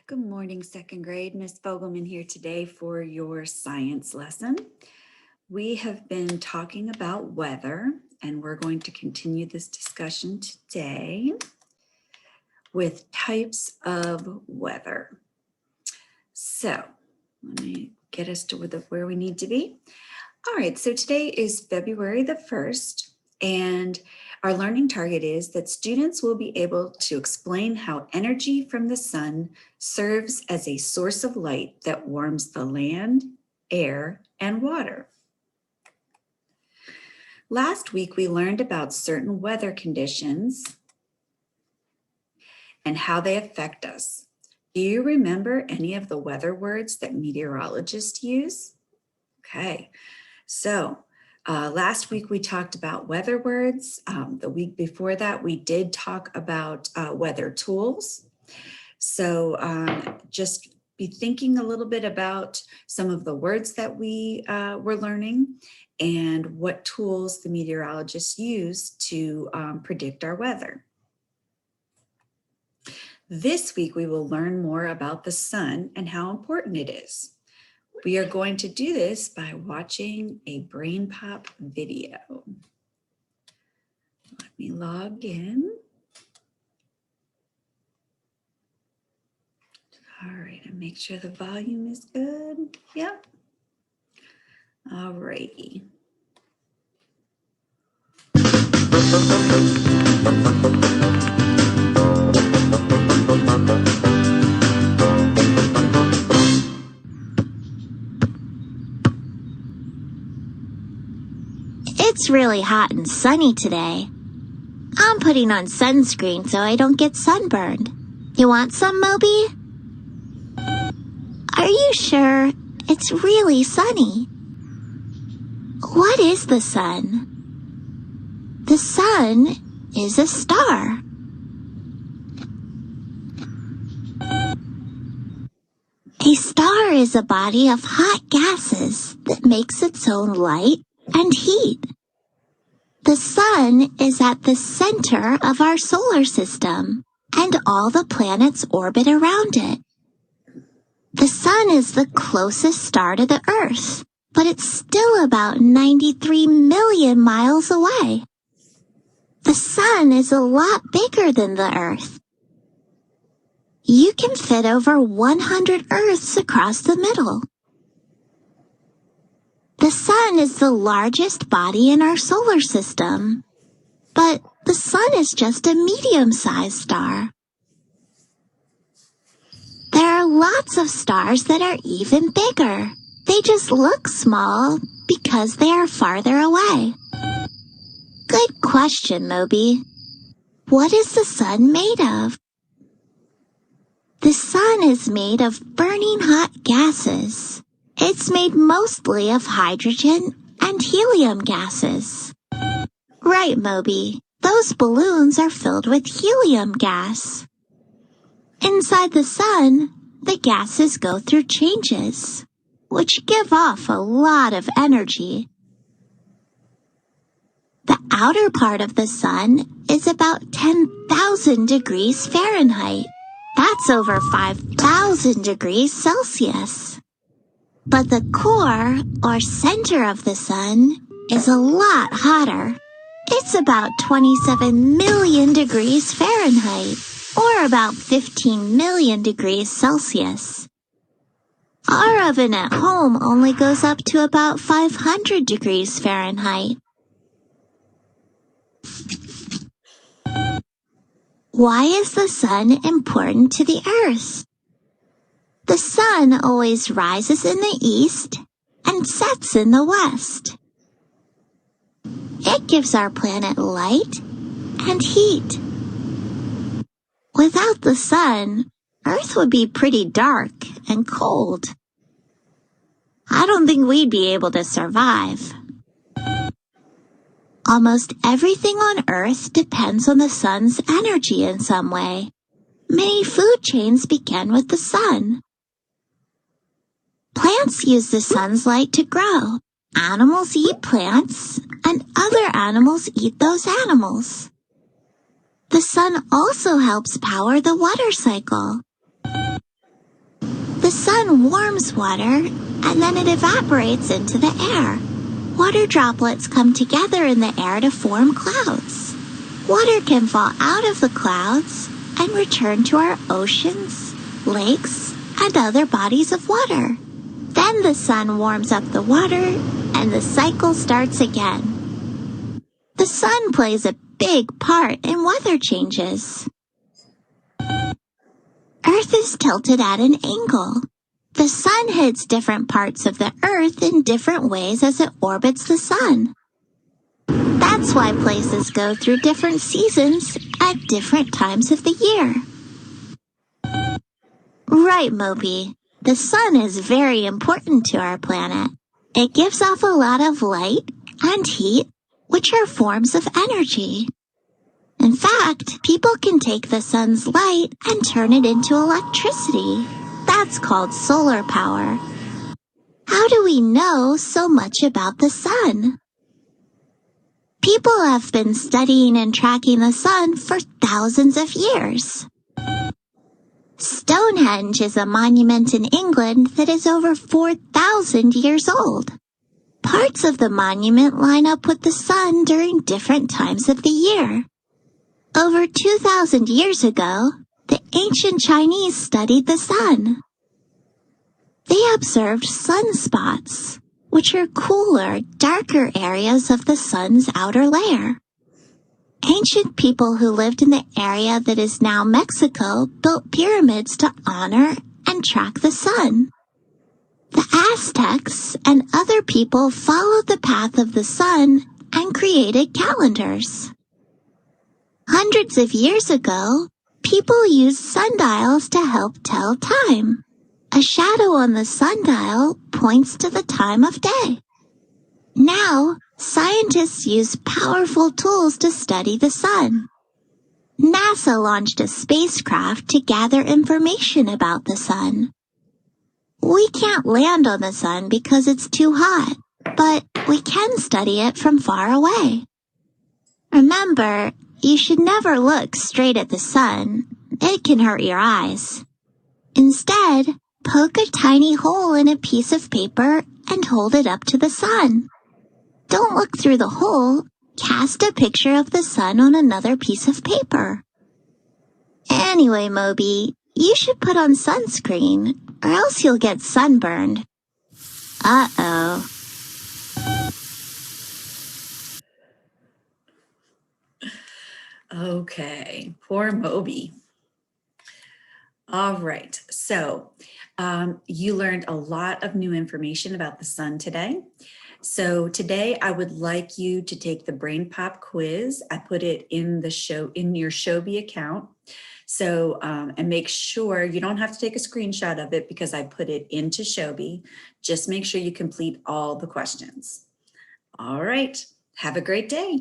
Good morning, second grade. Miss Fogelman here today for your science lesson. We have been talking about weather, and we're going to continue this discussion today with types of weather. So let me get us to where we need to be. All right, so today is February the 1st, and our learning target is that students will be able to explain how energy from the sun serves as a source of light that warms the land, air, and water. Last week, we learned about certain weather conditions and how they affect us. Do you remember any of the weather words that meteorologists use? Okay, so last week we talked about weather words. The week before that, we did talk about weather tools. So just be thinking a little bit about some of the words that we were learning and what tools the meteorologists use to predict our weather. This week, we will learn more about the sun and how important it is. We are going to do this by watching a BrainPop video. Let me log in. All right, and make sure the volume is good. Yep. All righty. It's really hot and sunny today. I'm putting on sunscreen so I don't get sunburned. You want some, Moby? Are you sure it's really sunny? What is the sun? The sun is a star. A star is a body of hot gases that makes its own light and heat. The sun is at the center of our solar system, and all the planets orbit around it. The sun is the closest star to the Earth, but it's still about 93 million miles away. The sun is a lot bigger than the Earth. You can fit over 100 Earths across the middle. The sun is the largest body in our solar system, but the sun is just a medium-sized star. There are lots of stars that are even bigger. They just look small because they are farther away. Good question, Moby. What is the sun made of? The sun is made of burning hot gases. It's made mostly of hydrogen and helium gases. Right, Moby. Those balloons are filled with helium gas. Inside the sun, the gases go through changes, which give off a lot of energy. The outer part of the sun is about 10,000 degrees Fahrenheit. That's over 5,000 degrees Celsius. But the core, or center of the sun, is a lot hotter. It's about 27 million degrees Fahrenheit, or about 15 million degrees Celsius. Our oven at home only goes up to about 500 degrees Fahrenheit. Why is the sun important to the Earth? The sun always rises in the east and sets in the west. It gives our planet light and heat. Without the sun, Earth would be pretty dark and cold. I don't think we'd be able to survive. Almost everything on Earth depends on the sun's energy in some way. Many food chains begin with the sun. Plants use the sun's light to grow. Animals eat plants, and other animals eat those animals. The sun also helps power the water cycle. The sun warms water and then it evaporates into the air. Water droplets come together in the air to form clouds. Water can fall out of the clouds and return to our oceans, lakes, and other bodies of water. Then the sun warms up the water and the cycle starts again. The sun plays a big part in weather changes. Earth is tilted at an angle. The sun hits different parts of the earth in different ways as it orbits the sun. That's why places go through different seasons at different times of the year. Right, Moby. The sun is very important to our planet. It gives off a lot of light and heat, which are forms of energy. In fact, people can take the sun's light and turn it into electricity. That's called solar power. How do we know so much about the sun? People have been studying and tracking the sun for thousands of years. Stonehenge is a monument in England that is over 4,000 years old. Parts of the monument line up with the sun during different times of the year. Over 2,000 years ago, the ancient Chinese studied the sun. They observed sunspots, which are cooler, darker areas of the sun's outer layer. Ancient people who lived in the area that is now Mexico built pyramids to honor and track the sun. The Aztecs and other people followed the path of the sun and created calendars. Hundreds of years ago, people used sundials to help tell time. A shadow on the sundial points to the time of day. Now, scientists use powerful tools to study the sun. NASA launched a spacecraft to gather information about the sun. We can't land on the sun because it's too hot, but we can study it from far away. Remember, you should never look straight at the sun. It can hurt your eyes. Instead, poke a tiny hole in a piece of paper and hold it up to the sun. Don't look through the hole. Cast a picture of the sun on another piece of paper. Anyway, Moby, you should put on sunscreen, or else you'll get sunburned. Uh-oh. Okay, poor Moby. All right, so you learned a lot of new information about the sun today. So today I would like you to take the Brain Pop quiz. I put it in the show, in your Shobi account. So, and make sure you don't have to take a screenshot of it because I put it into Shobi. Just make sure you complete all the questions. All right, have a great day.